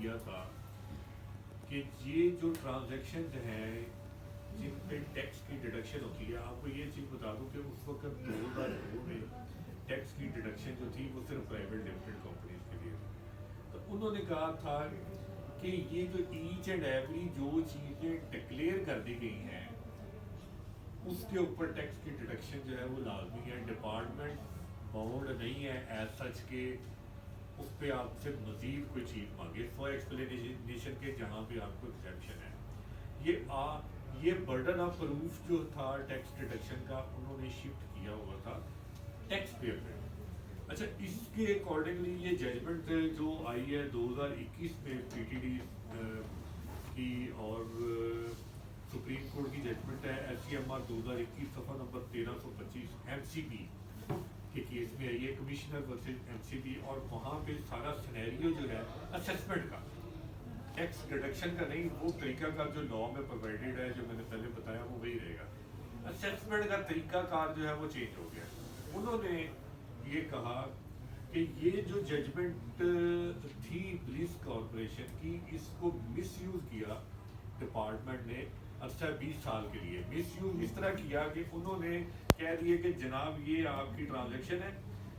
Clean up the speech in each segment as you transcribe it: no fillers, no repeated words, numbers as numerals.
کیا تھا کہ یہ جو ٹرانزیکشن ہیں جن پہ ٹیکس کی ڈیڈکشن ہوتی ہے، آپ کو یہ چیز بتا دوں کہ اس وقت 2002 میں ٹیکس کی ڈیڈکشن جو تھی وہ صرف پرائیویٹ لمیٹڈ کمپنیز کے لیے تھی. تو انہوں نے کہا تھا کہ یہ جو ایچ اینڈ ایوری جو چیزیں ڈکلیئر کر دی گئی ہیں اس کے اوپر ٹیکس کی ڈیڈکشن جو ہے وہ لازمی ہے. ڈپارٹمنٹ باؤنڈ نہیں ہے ایز سچ کہ اس پہ آپ سے مزید کوئی چیز مانگے فار ایکسپلینیشن کے جہاں پہ آپ کو ایگزیمپشن ہے. یہ برڈن آف پروف جو تھا ٹیکس ڈیڈکشن کا انہوں نے شفٹ کیا ہوا تھا ٹیکس پیئر پہ. اچھا، اس کے اکارڈنگلی یہ ججمنٹ جو آئی ہے 2021 میں پی ٹی ڈی کی اور سپریم کورٹ کی ججمنٹ ہے ایس سی ایم آر 2021 صفحہ نمبر 1325 ایم سی پی کے کیس میں آئی ہے، کمشنر ورسز ایم سی پی. اور وہاں پہ سارا سینیریو جو ہے اسیسمنٹ کا، ٹیکس ڈیڈکشن کا نہیں، وہ طریقہ کار جو لا میں پرووائڈیڈ ہے جو میں نے پہلے بتایا وہ وہی رہے گا. اسیسمنٹ کا طریقہ کار جو ہے وہ چینج ہو گیا. انہوں نے یہ کہا کہ یہ جو ججمنٹ تھی بلیس کارپوریشن کی، اس کو مس یوز کیا ڈپارٹمنٹ نے عرصہ 20 سال کے لیے. مس یوز اس طرح کیا کہ انہوں نے کہہ دیا کہ جناب یہ آپ کی ٹرانزیکشن ہے،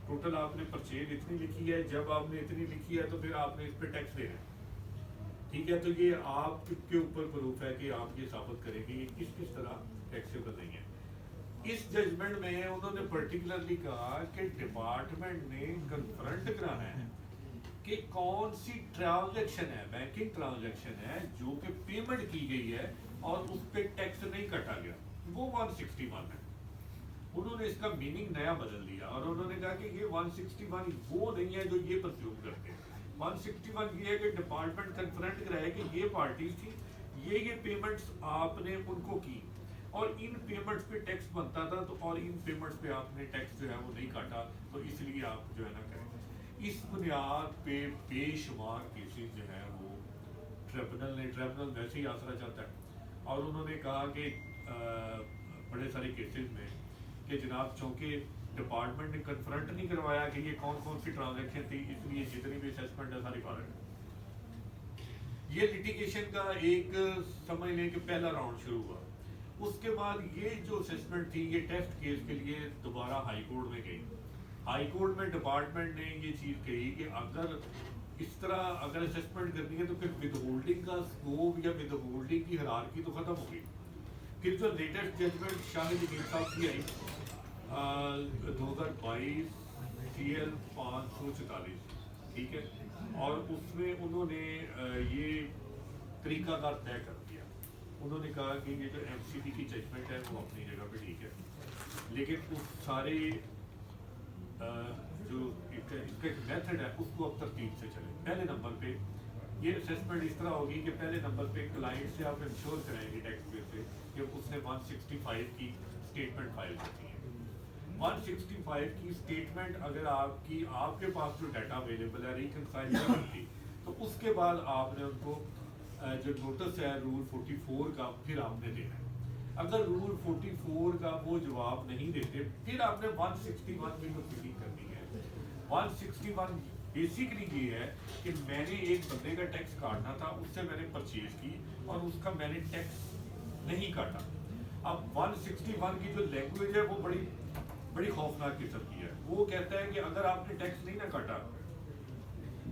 ٹوٹل آپ نے پرچیز اتنی لکھی ہے، جب آپ نے اتنی لکھی ہے تو پھر آپ نے اس پہ ٹیکس دینا ہے. ٹھیک ہے، تو یہ آپ کے اوپر پروف ہے کہ آپ یہ ثابت کریں گے یہ کس طرح ٹیکسیبل نہیں ہے. اس ججمنٹ میں انہوں نے پرٹیکولرلی کہا کہ ڈپارٹمنٹ نے کنفرنٹ کرانا ہے کہ کون سی ٹرانزیکشن ہے، بینکنگ ٹرانزیکشن ہے جو کہ پیمنٹ کی گئی ہے اور اس پہ ٹیکس نہیں کٹا گیا، وہ 161 ہے. انہوں نے اس کا میننگ نیا بدل دیا اور انہوں نے کہا کہ یہ 161 وہ نہیں ہے جو یہ پرسیوم کرتے ہیں. 161 یہ ہے کہ ڈپارٹمنٹ کنفرنٹ کرائے کہ یہ پارٹیز تھی، یہ پیمنٹس آپ نے ان کو کی اور ان پیمنٹس پہ ٹیکس بنتا تھا، تو اور ان پیمنٹس پہ آپ نے ٹیکس جو ہے وہ نہیں کاٹا، تو اس لیے آپ جو ہے نا کریں. اس بنیاد پہ بے شمار کیسز جو ہیں وہ ٹریبونل ویسے ہی آسرا چاہتا ہے. اور انہوں نے کہا کہ بڑے سارے کیسز میں کہ جناب چونکہ ڈپارٹمنٹ نے کنفرنٹ نہیں کروایا کہ یہ کون کون سی ٹرانزیکشن تھی، اس لیے جتنی بھی اسیسمنٹ ہے ساری فارغ ہے. یہ لٹیگیشن کا ایک سمجھ لیں کہ پہلا راؤنڈ شروع ہوا. اس کے بعد یہ جو اسیسمنٹ تھی یہ ٹیسٹ کیس کے لیے دوبارہ ہائی کورٹ میں گئی. ہائی کورٹ میں ڈپارٹمنٹ نے یہ چیز کہی کہ اگر اس طرح اگر اسیسمنٹ کرنی ہے تو پھر ود ہولڈنگ کا اسکوپ یا ود ہولڈنگ کی ہرارکی تو ختم ہوگی. پھر جو لیٹسٹ ججمنٹ شاہ جمیل صاحب کی آئی 2022 CL 544، ٹھیک ہے، اور اس میں انہوں نے یہ طریقہ کار طے کر دیا. انہوں نے کہا کہ یہ جو ایم سی پی کی ججمنٹ ہے وہ اپنی جگہ پہ ٹھیک ہے، لیکن اس سارے جو اس کا ایک میتھڈ ہے اس کو اب ترتیب سے چلے. پہلے نمبر پہ یہ اسیسمنٹ اس طرح ہوگی کہ پہلے نمبر پہ کلائنٹ سے آپ انشور کرائیں گے ٹیکس پیئر سے کہ اس نے 165 کی اسٹیٹمنٹ فائل کرتی ہے. 165 کی اسٹیٹمنٹ اگر آپ کے پاس جو ڈیٹا اویلیبل ہے ریکنسائل نہیں کرتی، تو اس کے بعد آپ نے ان کو جو نوٹس ہے رول 44 کا پھر آپ نے دینا ہے. اگر رول 44 کا وہ جواب نہیں دیتے پھر آپ نے 161 کی پروسیڈنگ کرنی ہے. 161 بیسیکلی یہ ہے کہ میں نے ایک بندے کا ٹیکس کاٹنا تھا، اس سے میں نے پرچیز کی اور اس کا میں نے ٹیکس نہیں کاٹا. اب 161 کی جو لینگویج ہے وہ بڑی خوفناک قسم کی ہے. وہ کہتا ہے کہ اگر آپ نے ٹیکس نہیں نہ کاٹا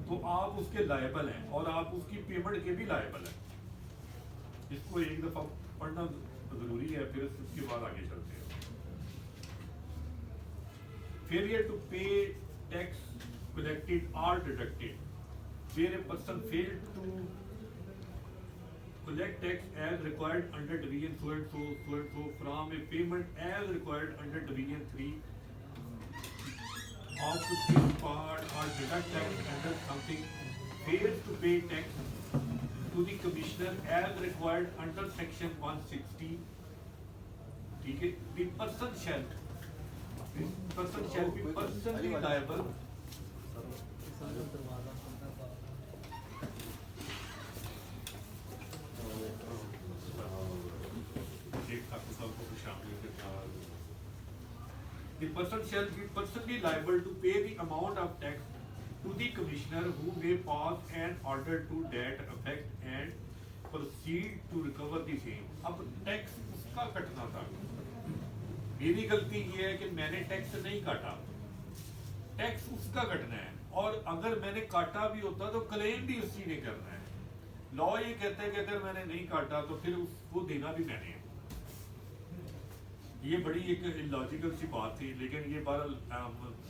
تو آپ اس کے لائبل ہیں اور آپ اس کی پیمنٹ کے بھی لائبل ہیں. اس کو ایک دفعہ پڑھنا ضروری ہے، پھر اس کے بعد آگے چلتے ہیں. Failure to pay tax collected or deducted where a person failed to collect tax as required under division so and so from a payment as required under division 3 of the fifth part or deduct tax under something, fails to pay tax to the commissioner as required under section 160. ٹھیک ہے، the person shall be personally liable. The person shall be personally liable to pay the amount of tax to to the commissioner who may pass an order to that effect and proceed to recover the same. अब tax उसका कटना था, मेरी गलती ये है कि मैंने टैक्स नहीं काटा, टैक्स उसका कटना है, और अगर मैंने काटा भी होता तो क्लेम भी उसी ने करना है। लॉ ये कहता है कि अगर मैंने नहीं काटा तो फिर उसको देना भी मैंने है। ये बड़ी एक लॉजिकल सी बात थी, लेकिन ये बार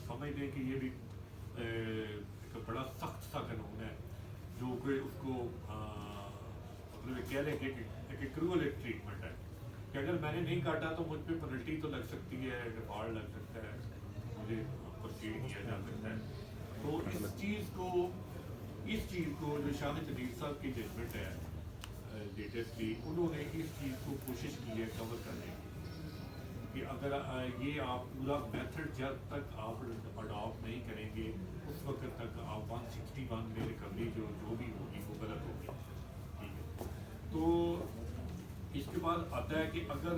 समझ लें कि ये भी एक बड़ा सख्त सा कानून है जो कि उसको मतलब कह लें कि एक क्रूअल ट्रीटमेंट है कि अगर मैंने नहीं काटा तो मुझ पर पेनल्टी तो लग सकती है, डिफॉल्ट लग सकता है, मुझे प्रोसीड किया जा सकता है। तो इस चीज़ को जो शाह तबीर साहब की जजमेंट है लेटेस्टली, उन्होंने इस चीज़ को कोशिश की है कवर करने की कि अगर ये आप पूरा मेथड जब तक आप अडॉप्ट नहीं करेंगे उस वक्त तक आप 161 में रिकवरी जो भी होगी वो गलत होगी, ठीक है। तो इसके बाद आता है कि अगर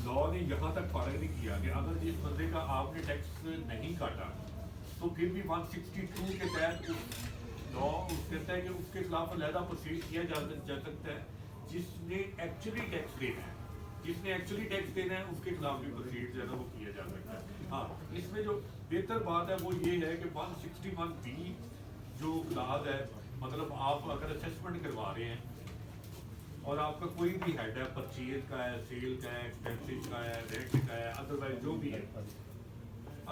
लॉ ने यहाँ तक फर्क नहीं किया कि अगर जिस बंदे का आपने टैक्स नहीं काटा तो फिर भी 162 के तहत लॉ कहता है कि उसके खिलाफ अलहदा प्रोसीड किया जा सकता है जिसने एक्चुअली टैक्स देना है, जिसने एक्चुअली टैक्स देना है उसके खिलाफ भी प्रोसीड जो है ना वो किया जा सकता है। हाँ, इसमें जो बेहतर बात है वो ये है कि 161B जो क्लास है, मतलब आप अगर असेसमेंट करवा रहे हैं और आपका कोई भी हेड है, परचेज का है, सेल का है, एक्सपेंसिव का है, रेंट का है, अदरवाइज जो भी है,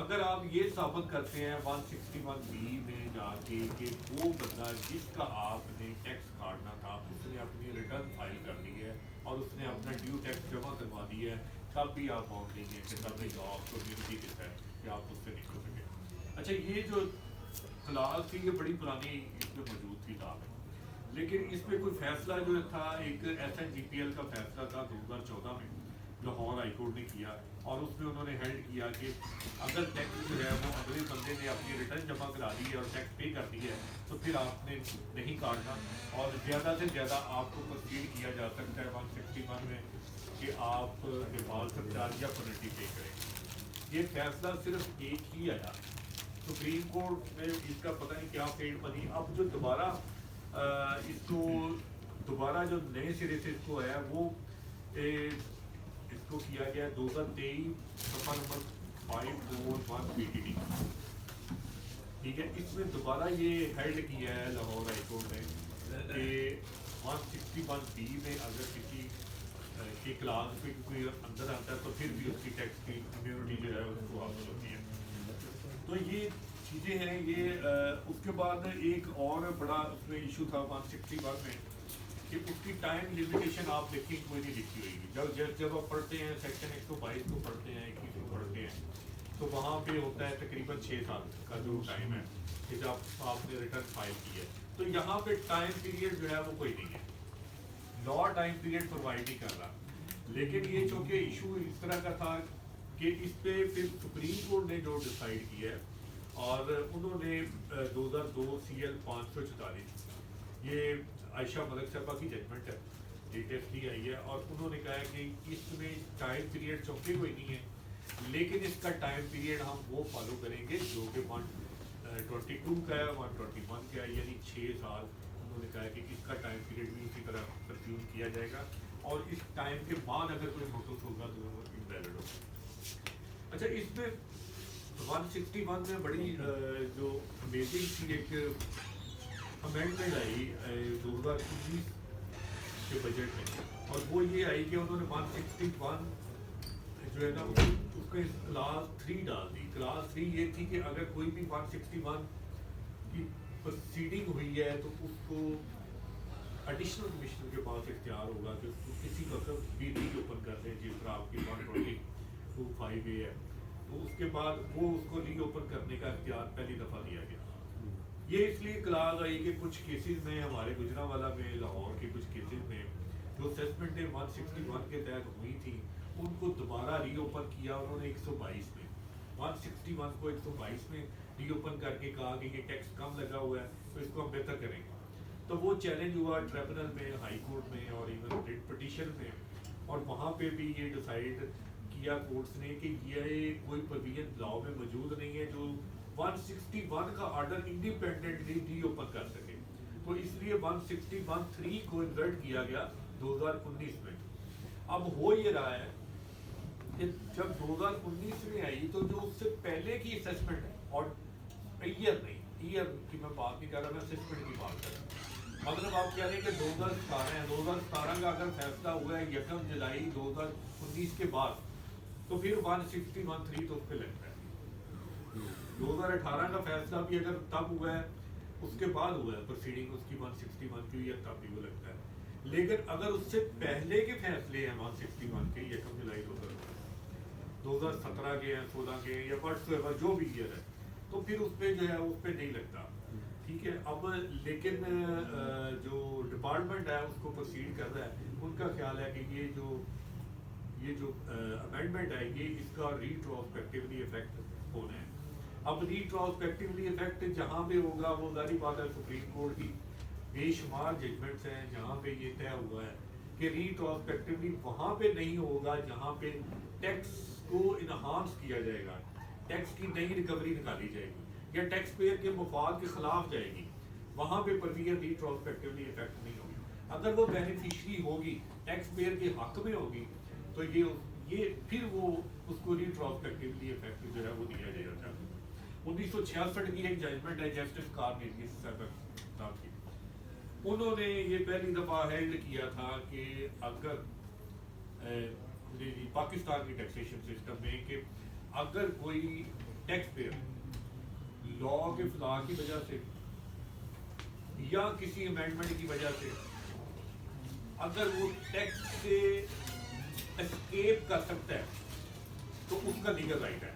अगर आप ये साबित करते हैं 161B में जाके कि वो बंदा जिसका आपने टैक्स काटना था उसने अपनी रिटर्न फाइल कर दी है और उसने अपना ड्यू टैक्स जमा करवा दी है, तब भी आप मांग लेंगे कि तब भी जॉब को इम्यूनिटी देता है कि आप उससे निकल सके। अच्छा, ये जो क्लास थी ये बड़ी पुरानी इसमें मौजूद थी था, लेकिन इसमें कोई फैसला जो था, एक SNGPL का फैसला था 2014 में लाहौर हाई कोर्ट ने किया, और उसमें उन्होंने हेल्ड किया कि अगर टैक्स जो है वो अगले बंदे ने अपनी रिटर्न जमा करा दी है और टैक्स पे कर दी है तो फिर आपने नहीं काटना और ज़्यादा से ज़्यादा आपको प्रोसीड किया जा सकता है 161 में कि आप डिफॉल्ट चार्ज या पेनल्टी पे करें। ये फैसला सिर्फ एक ही आया, सुप्रीम कोर्ट में इसका पता नहीं क्या फेड बनी। अब जो दोबारा इसको दोबारा जो नए सिरे से इसको आया वो इसको किया गया 2023 सफा नंबर 541 PTD, ठीक है। इसमें दोबारा ये हेल्ड किया है लाहौर हाई कोर्ट ने कि 161B में अगर किसी के क्लास पे कोई अंदर आता है तो फिर भी उसकी टैक्स की इम्यूनिटी जो है उसको हासिल होती है। तो ये चीज़ें हैं ये। उसके बाद एक और बड़ा उसमें इशू था 161 में कि उसकी टाइम लिमिटेशन आप देखिए कोई नहीं लिखी हुई। जब आप पढ़ते हैं सेक्शन 122 को पढ़ते हैं, 21 को पढ़ते हैं, तो वहाँ पे होता है तकरीबन 6 साल का जो टाइम है कि जब आपने रिटर्न फाइल की है। तो यहाँ पे टाइम पीरियड जो है वो कोई नहीं है, लॉ टाइम पीरियड प्रोवाइड नहीं कर रहा। लेकिन ये चूँकि इशू इस तरह का था कि इस पर फिर सुप्रीम कोर्ट ने जो डिसाइड किया है और उन्होंने 2002 CL 544 ये आयशा मलिक साहबा की जजमेंट है, लेटेस्टली आई है, और उन्होंने कहा है कि इसमें टाइम पीरियड चौंके कोई नहीं है, लेकिन इसका टाइम पीरियड हम वो फॉलो करेंगे जो कि 122 का है, 121 का है, यानी 6 साल। उन्होंने कहा है कि इसका टाइम पीरियड भी उसी तरह कंज्यूम किया जाएगा और इस टाइम के बाद अगर कोई नोटिस होगा तो वो इनवैलिड होगा। अच्छा, इसमें 161 में बड़ी जो अमेजिंग सी एक अमेंडमेंट आई 2019 के बजट में, और वो ये आई कि उन्होंने 161 जो है ना उसको क्लास 3 डाल दी। क्लास 3 ये थी कि अगर कोई भी 161 की प्रोसीडिंग हुई है तो उसको एडिशनल कमिश्नर के पास इख्तियार होगा कि उसको किसी वक्त भी री ओपन कर दें, जिस तरह आपकी 125A है, तो उसके बाद वो उसको री ओपन करने का इख्तियार पहली दफ़ा दिया गया। ये इसलिए क्लास आई कि कुछ केसेस में हमारे गुजरांवाला में, लाहौर के कुछ केसेस में जो असेसमेंटें 161 के तहत हुई थी उनको दोबारा री ओपन किया उन्होंने 122 में, 161 को 122 में री ओपन करके कहा कि ये टैक्स कम लगा हुआ है तो इसको हम बेहतर करेंगे। तो वो चैलेंज हुआ ट्रिब्यूनल में, हाई कोर्ट में और इवन रिट पिटीशन में, और वहाँ पे भी ये डिसाइड किया कोर्ट्स ने कि ये कोई प्रोविजन लॉ में मौजूद नहीं है जो 161 کا آرڈر انڈیپینڈنٹلی ری اوپن کر سکے. تو اس لیے 161(3) کو انسرٹ کیا گیا 2019 میں. اب ہو یہ رہا ہے کہ جب 2019 میں آئی تو جو اس سے پہلے کی اسیسمنٹ ہے, اور ایئر نہیں, ایئر کی میں بات نہیں کر رہا, میں اسیسمنٹ کی بات کر رہا ہوں. مطلب آپ کہہ رہے ہیں کہ 2017 ہے, 2017 کا اگر فیصلہ ہوا ہے 1 جولائی 2019 کے بعد, تو پھر 161(3) تو اس پہ لگتا ہے. 2018 کا فیصلہ بھی اگر تب ہوا ہے, اس کے بعد ہوا ہے پروسیڈنگ اس کی 161 کی, یا تب بھی وہ لگتا ہے. لیکن اگر اس سے پہلے کے فیصلے ہیں 161 کے 1 جولائی 2017 کے ہیں, 16 کے ہیں, یا وٹس ایور جو بھی ایئر ہے, تو پھر اس پہ جو ہے اس پہ نہیں لگتا. ٹھیک ہے. اب لیکن جو ڈپارٹمنٹ ہے اس کو پروسیڈ کر رہا ہے, ان کا خیال ہے کہ یہ جو امینڈمنٹ ہے یہ اس کا ریٹروسپیکٹیولی افیکٹ ہونا ہے. اب ریٹروسپیکٹیولی افیکٹ جہاں پہ ہوگا وہ ظاہری بات ہے, سپریم کورٹ کی بے شمار ججمنٹس ہیں جہاں پہ یہ طے ہوا ہے کہ ریٹروسپیکٹیولی وہاں پہ نہیں ہوگا جہاں پہ ٹیکس کو انہانس کیا جائے گا, ٹیکس کی نئی ریکوری نکالی جائے گی, یا ٹیکس پیئر کے مفاد کے خلاف جائے گی, وہاں پہ پرویژن ریٹروسپیکٹیولی افیکٹ نہیں ہوگی. اگر وہ بینیفیشری ہوگی, ٹیکس پیئر کے حق میں ہوگی, تو یہ پھر وہ اس کو ریٹروسپیکٹیولی افیکٹ جو ہے وہ دیا جائے گا. 1966 کی ایک ججمنٹ ہے جسٹس کارنیلیس صاحب کی, انہوں نے یہ پہلی دفعہ ہیلڈ کیا تھا کہ اگر پاکستان کی ٹیکسیشن سسٹم میں کہ اگر کوئی ٹیکس پیئر لا کے فلاح کی وجہ سے یا کسی امینڈمنٹ کی وجہ سے اگر وہ ٹیکس سے اسکیپ کر سکتا ہے تو اس کا لیگل رائٹ ہے,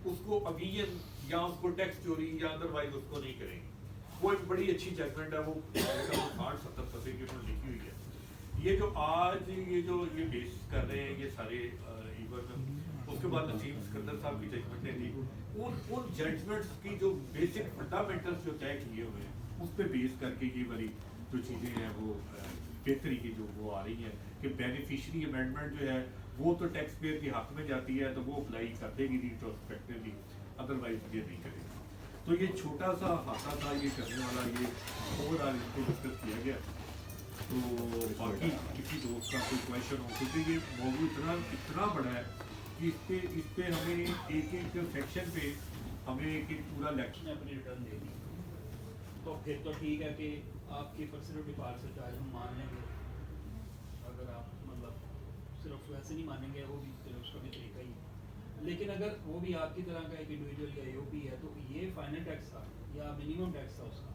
اس کو اگین یا اس کو ٹیکس چوری یا ادروائز اس کو نہیں کریں گے. وہ ایک بڑی اچھی ججمنٹ ہے, وہ 60-70 صفحے کی انہوں نے لکھی ہوئی ہے. یہ جو آج یہ بیس کر رہے ہیں یہ سارے ایون, اس کے بعد نسیم سکندر صاحب کی ججمنٹیں تھیں, ان ججمنٹس کی جو بیسک فنڈامنٹلس جو طے کیے ہوئے ہیں اس پہ بیس کر کے یہ والی جو چیزیں ہیں وہ بہتری کی جو وہ آ رہی ہیں کہ بینیفیشری امینڈمنٹ جو ہے وہ تو ٹیکس پیئر کے حق میں جاتی ہے تو وہ اپلائی کر دے گی ریٹروسپیکٹیولی, ادروائز یہ نہیں کرے گی. تو یہ چھوٹا سا ہاتھا تھا یہ کرنے والا, یہ اوور آل اس کو ڈسکس کیا گیا. تو باقی کسی دوست کا کوئی کویشچن ہو, کیونکہ یہ موضوع اتنا بڑا ہے کہ اس پہ ہمیں ایک سیکشن پہ ہمیں ایک پورا لیکچر اپنی ریٹرن دے دی, تو پھر تو ٹھیک ہے کہ آپ کی پرسنل ڈپارٹ سے چارج ہم مان لیں گے. اگر آپ مطلب صرف ویسے نہیں مانیں گے, وہ بھی اس کا بھی طریقہ ہی. لیکن اگر وہ بھی آپ کی طرح کا ایک انڈیویجول یا او پی ہے تو یہ فائنل ٹیکس تھا یا منیمم ٹیکس تھا اس کا,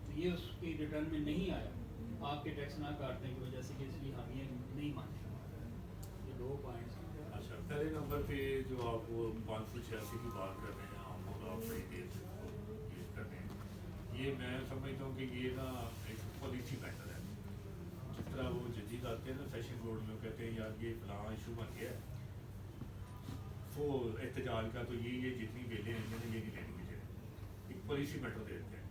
تو یہ اس کی ریٹرن میں نہیں آیا آپ کے ٹیکس نہ کاٹنے کی وجہ سے, کہ اس لیے ہم یہ نہیں مانتے. یہ 2 پوائنٹس. اچھا, پہلے نمبر پہ جو آپ وہ 586 کی بات کر رہے ہیں, ہم آپ بڑی دیر سے یوز کر رہے ہیں, یہ میں سمجھتا ہوں کہ یہ نا ایک پالیسی میٹر ہے. جس طرح وہ ججز آتے ہیں نا سیشن بورڈ میں, کہتے ہیں یار یہ فلاں ایشو بن گیا ہے وہ احتجاج کا, تو یہ جتنی بیلیں ہیں یہ نہیں لینی مجھے, ایک پالیسی میٹر دے دیتے ہیں.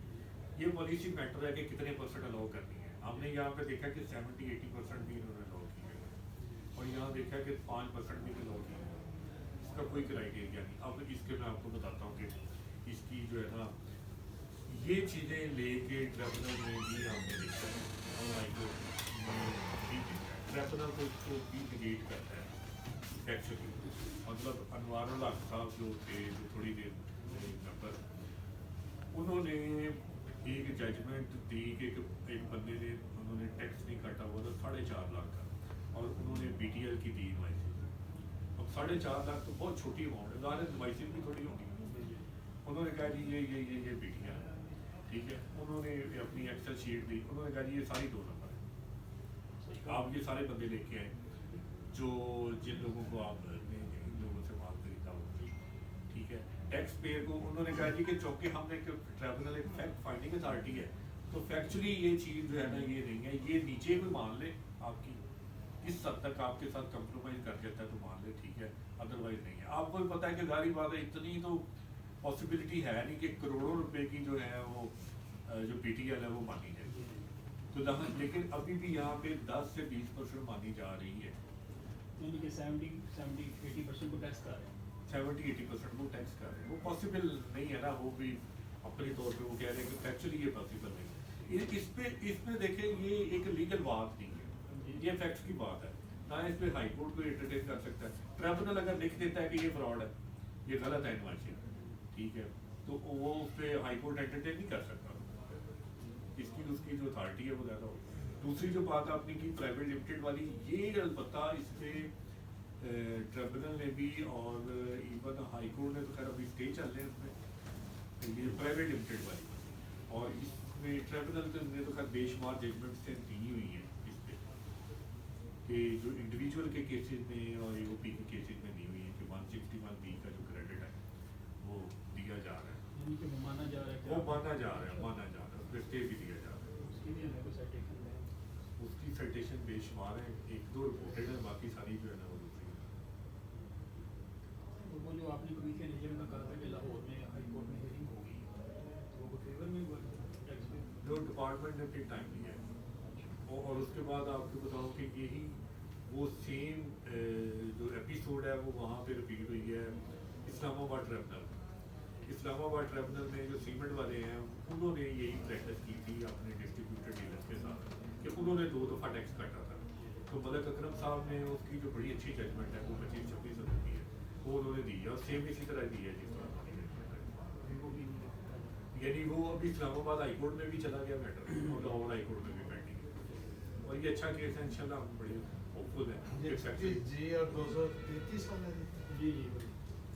یہ پالیسی میٹر ہے کہ کتنے پرسنٹ الاؤ کرنی ہے. ہم نے یہاں پہ دیکھا کہ 70-80% بھی انہوں نے الاؤ کیے ہیں, اور یہاں دیکھا کہ 5% بھی الاؤ کیے ہیں. اس کا کوئی کرائٹیریا نہیں. اب اس کے میں آپ کو بتاتا ہوں کہ اس کی جو ہے نا یہ چیزیں لے کے ٹریبونل میں بھی ہم نے دیکھا ہے, اور ہائی کورٹ ٹریبونل کو اس کو بھی نگیٹ کرتا ہے ایکچولی. مطلب انوار الحق صاحب جو تھے, جو تھوڑی دیر نمبر, انہوں نے ایک ججمنٹ دی کہ ایک بندے نے انہوں نے ٹیکس نہیں کاٹا ہوا تھا 4.5 لاکھ کا, اور انہوں نے بی ٹی ایل کی دی انوائسز. اب 4.5 لاکھ تو بہت چھوٹی اماؤنٹ ہے, ظاہر انوائسز بھی تھوڑی ہوگی. انہوں نے کہا جی یہ بی ٹی ایل ہے, ٹھیک ہے. انہوں نے اپنی ایکسل شیٹ دی, انہوں نے کہا جی یہ ساری 2 نمبر ہے, آپ یہ سارے بندے لے کے آئے جو جن لوگوں کو آپ نے ان لوگوں سے مال خریدا ہو, ٹھیک ہے. ٹیکس پیئر کو انہوں نے کہا جی کہ چونکہ ہم نے ٹریبونل ایک فیکٹ فائنڈنگ اتھارٹی ہے, تو فیکچولی یہ چیز جو ہے نا یہ نہیں ہے, یہ نیچے کوئی مان لے آپ کی کس حد تک آپ کے ساتھ کمپرومائز کر دیتا ہے تو مان لے, ٹھیک ہے, ادروائز نہیں ہے. آپ کو بھی پتہ ہے کہ ظاہری بات ہے اتنی تو پاسبلٹی ہے نہیں کہ کروڑوں روپے کی جو ہے وہ جو پی ٹی ایل ہے وہ مانی جائے گی. تو لیکن ابھی بھی یہاں پہ 10 سے 20% مانی جا رہی ہے, یعنی کہ 70-80% کو ٹیکس کر رہے ہیں. 70-80% वो टैक्स कर रहे हैं, वो पॉसिबल नहीं है ना, वो भी अपने तौर पे वो कह रहे हैं कि फैक्चुअली ये पॉसिबल नहीं है। इसमें देखें ये एक लीगल बात नहीं है, ये फैक्ट्स की बात है ना, इस पर हाई कोर्ट को एंटरटेन कर सकता है। ट्रिब्यूनल अगर लिख देता है कि ये फ्रॉड है, ये गलत है इनवाइसी, ठीक है, तो वो उस पर हाई कोर्ट एंटरटेन नहीं कर सकता, इसकी उसकी जो अथॉरिटी है वो ज़्यादा होगी। दूसरी जो बात आपने की प्राइवेट लिमिटेड वाली, ये अलबत्ता इस पर ट्रिब्यूनल ने भी और इवन हाई कोर्ट ने तो खैर अभी स्टे चल रहे हैं उसमें, ये प्राइवेट लिमिटेड वाली, और इसमें ट्रिब्यूनल ने तो खैर बेशुमार जजमेंट से दी हुई है इस पे, कि जो इंडिविजुअल के केसेस में और यूपी के केसेस में दी हुई है कि 161B का जो क्रेडिट है वो दिया जा रहा है, यानी कि वो माना जा रहा है, वो माना जा रहा है, उस पर स्टे भी दिया जा रहा है। उसकी भी हमें को साइटेशन है, उसकी साइटेशन बेशुमार है, एक दो रिपोर्टेड है, बाकी सारी जो है ना वो दूसरी है। वो जो आपने कभी के निजर में कहा था कि लाहौर में हाई कोर्ट में हियरिंग होगी, तो वो फेवर में हुआ टैक्स पे, जो डिपार्टमेंट ने फिर टाइम लिया है, और उसके बाद आपको बताऊँ कि यही वो सेम जो एपिसोड है वो वहाँ पे रिपीट हुई है इस्लामाबाद ट्रिब्यूनल। इस्लामाबाद ट्रिब्यूनल में जो सीमेंट वाले हैं उन्होंने यही प्रैक्टिस की थी अपने डिस्ट्रीब्यूटर डीलर्स के साथ कि उन्होंने 2 दफ़ा टैक्स काटा था, तो मलिक अकरम साहब ने उसकी जो बड़ी अच्छी जजमेंट है वो 25-26 अरब की है, वो उन्होंने दी है, और सेम इसी तरह दी है जिस तरह हमारी जजमेंट है, वो भी नहीं यानी वो अभी इस्लामाबाद हाई कोर्ट में भी चला गया मैटर और लाहौर हाई कोर्ट में भी पेंडिंग है, और ये अच्छा केस है, इंशाल्लाह हम बड़ी होपफुल है। जी और 233 वाला जी जी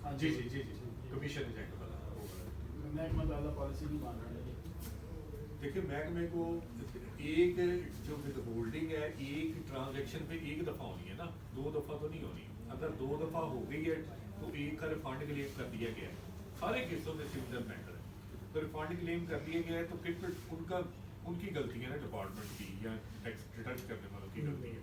हाँ जी जी जी जी कमीशन एजेंट वाला वो वाला। महकमा ज़्यादा पॉलिसी नहीं मान रहा है। देखिए महकमे को एक जो विद होल्डिंग है एक ट्रांजैक्शन पे एक दफ़ा होनी है ना, 2 दफ़ा तो नहीं होनी, अगर 2 दफ़ा हो गई है तो एक का रिफंड क्लेम कर दिया गया है, सारे केसों में सिमिलर मैटर है, तो रिफंड क्लेम कर दिया गया है तो फिर उनकी गलती है ना डिपार्टमेंट की या टैक्स रिटर्न करने वालों की गलती है।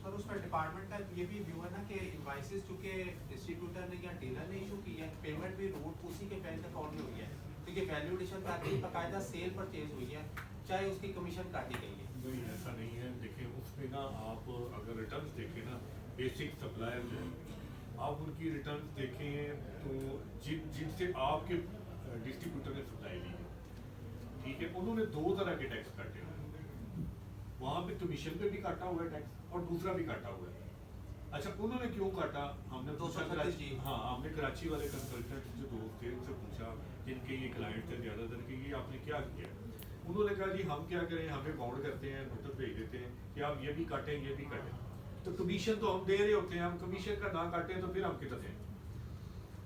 सर उसका डिपार्टमेंट का ये भी व्यू है ना कि इनवाइसेस चूंकि डिस्ट्रीब्यूटर ने या डीलर ने इशू की है, पेमेंट भी रूट उसी के बैंक अकाउंट में हुई है, क्योंकि वैल्यू एडिशन करके बाकायदा सेल परचेज हुई है, चाहे उसकी कमीशन काटी गई है। नहीं ऐसा नहीं है, देखिए उसमें ना आप अगर रिटर्न्स देखें ना बेसिक सप्लायर जो आप उनकी रिटर्न्स देखें तो जिनसे आपके डिस्ट्रीब्यूटर ने सप्लाई ली है, ठीक है, उन्होंने 2 तरह के टैक्स काटे हुए हैं, वहाँ पे कमीशन पे भी काटा हुआ है टैक्स और दूसरा भी काटा हुआ है। अच्छा उन्होंने क्यों काटा, हमने पूछा 236 जी। हाँ हमने कराची वाले कंसल्टेंट जो दोस्त थे उनसे पूछा जिनके ये क्लाइंट थे ज़्यादातर कि ये आपने क्या किया, उन्होंने कहा जी हम क्या करें, हमें बाउंड करते हैं, नोटिस भेज देते हैं कि आप ये भी काटें ये भी काटें, तो कमीशन तो हम दे रहे होते हैं, हम कमीशन का ना काटें तो फिर हम कितना दें,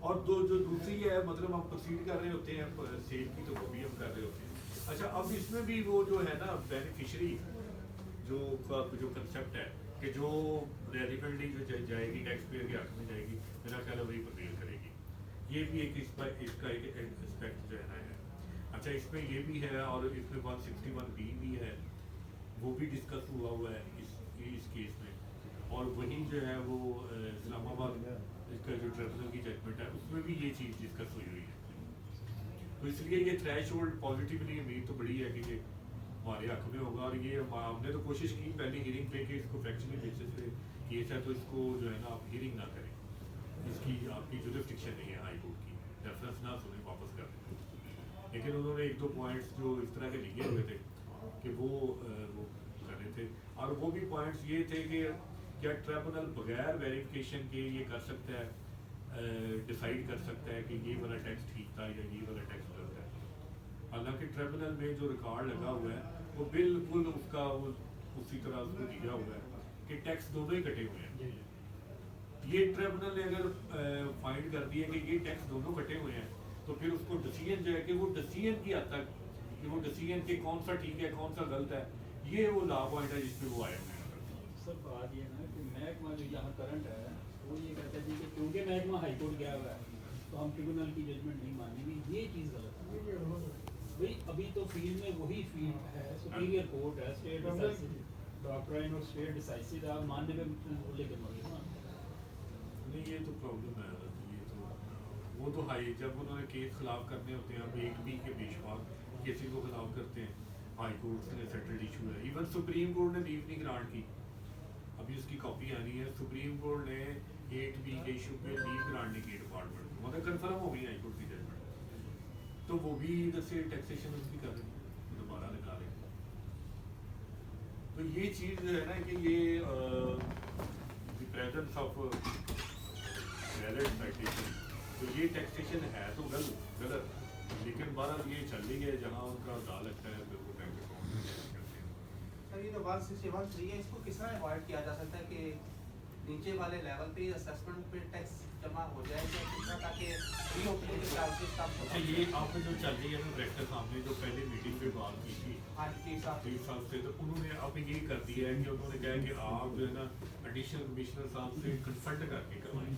और जो दूसरी है मतलब हम प्रोसीड कर रहे होते हैं सेल की तो वो भी हम कर रहे होते हैं। अच्छा अब इसमें भी वो जो है ना बेनिफिशरी जो कंसेप्ट है कि जो रेलिवेंटली जो जाएगी टैक्स पेयर के हक में जाएगी, मेरा ख्याल है वही प्रिवेल करेगी, ये भी एक इसका एक एस्पेक्ट जो है ना है। अच्छा इसमें ये भी है और इसमें 161B भी है, वो भी डिस्कस हुआ है इस केस में, और वहीं जो है वो इस्लामाबाद इसका जो ट्रिब्यूनल की जजमेंट है उसमें भी ये चीज़ डिस्कस हुई है, तो इसलिए ये थ्रेश होल्ड पॉजिटिवली उम्मीद तो बड़ी है कि ये हमारे हक में होगा, और ये हमने तो कोशिश की पहली हियरिंग पे कि इसको फैक्चुअली बेसिस पे केस है तो इसको जो है ना आप हियरिंग ना करें, इसकी आपकी जुरिस्डिक्शन नहीं है हाई कोर्ट की, रेफरेंस ना सुने वापस कर दें, लेकिन उन्होंने 1-2 पॉइंट्स जो इस तरह के लिए हुए थे कि वो कर रहे थे, और वो भी पॉइंट्स ये थे कि क्या ट्रिब्यूनल बगैर वेरिफिकेशन के ये कर सकता है, डिसाइड कर सकता है कि ये वाला टैक्स ठीक था या ये वाला टैक्स गलत है, हालांकि ट्रिब्यूनल में जो रिकॉर्ड लगा हुआ है वो बिल्कुल उसका वो उसी तरह उसको दिया हुआ है कि टैक्स दोनों ही कटे हुए हैं। ये ट्रिब्यूनल ने अगर फाइंड कर दिया कि ये टैक्स दोनों कटे हुए हैं तो फिर उसको डिसीजन जो है कि वो डिसीजन की हद तक कि वो डिसीजन के कौन सा ठीक है कौन सा गलत है, ये वो लॉ पॉइंट है जिसपे वो आए हुए हैं। सर बात ये ना कि महकमा जो यहाँ करंट है वो ये कहता है कि क्योंकि महकमा हाई कोर्ट गया हुआ है तो हम ट्रिब्यूनल की जजमेंट नहीं मानेंगे, ये चीज़ गलत है भाई, अभी तो फील्ड में वही फील्ड है, सुपीरियर कोर्ट है, स्टेट डिसाइसिव डॉक्ट्राइन और स्टेट डिसाइसिव आप मानने में लेकिन नहीं ये तो प्रॉब्लम है, ये तो वो तो हाई जब उन्होंने केस खिलाफ करने होते हैं, अब एक भी के बेशुमार केसेस को खिलाफ करते हैं, हाई कोर्ट ने सेटल्ड इशू है, इवन सुप्रीम कोर्ट ने लीव नहीं ग्रांट की, अभी उसकी कॉपी आनी है, सुप्रीम कोर्ट ने 8B के इशू पे लीव ग्रांटने की डिपार्टमेंट मतलब कंफर्म हो गई हाई कोर्ट की जजमेंट, तो वो भी इधर से टैक्सेशन उसकी कर रही है, दोबारा लगा रहे हैं। तो ये चीज़ जो है ना कि ये प्रेजेंस ऑफ वैलिड साइटेशन, तो ये टैक्सेशन है तो गलत, लेकिन बहरहाल ये चल रही है, जहाँ उनका दा लगता है फिर वो बैंक अकाउंट में जमा करते हैं। सर ये तो 161 है, इसको किस तरह अवॉइड किया जा सकता है कि नीचे वाले लेवल पे असेसमेंट पे टैक्स जमा हो जाए या किस तरह, ताकि रीओपनिंग के चांसेस कम हो अच्छा, ये आप जो चल रही है ना डायरेक्टर साहब ने जो पहले मीटिंग पे बात की थी हाँ जी साहब। 3 साल से, तो उन्होंने अब ये कर दिया है कि उन्होंने कहा कि आप जो है ना एडिशनल कमिश्नर साहब से कंसल्ट करके करवाएं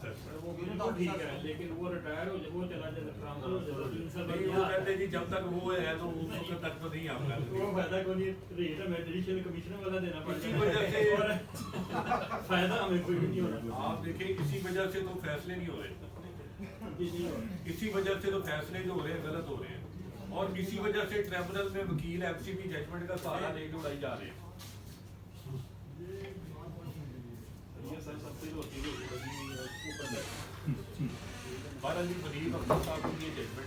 assessment। वो बिल्कुल ठीक है, लेकिन वो रिटायर हो जाए, वो चला जाए, ट्रांसफर हो जाए, 3 साल बाद नहीं, वो कहते हैं जी जब तक वो है तो उस वक्त तक तो नहीं आप कर वो फायदा कोई नहीं, रेट हमें एडिशनल कमिश्नर वाला देना पड़ता इसी वजह से और फायदा हमें कोई भी नहीं हो रहा। आप देखिए, इसी वजह से तो फैसले नहीं हो रहे, नहीं हो रहा। इसी वजह से तो फैसले जो हो रहे हैं गलत हो रहे हैं, और इसी वजह से ट्रिब्यूनल में वकील एमसीबी जजमेंट का सहारा लेके उड़ाई जा रहे हैं। ये सबसे होती है बहरहाल जी वलीद अख्तर साहब की ये जजमेंट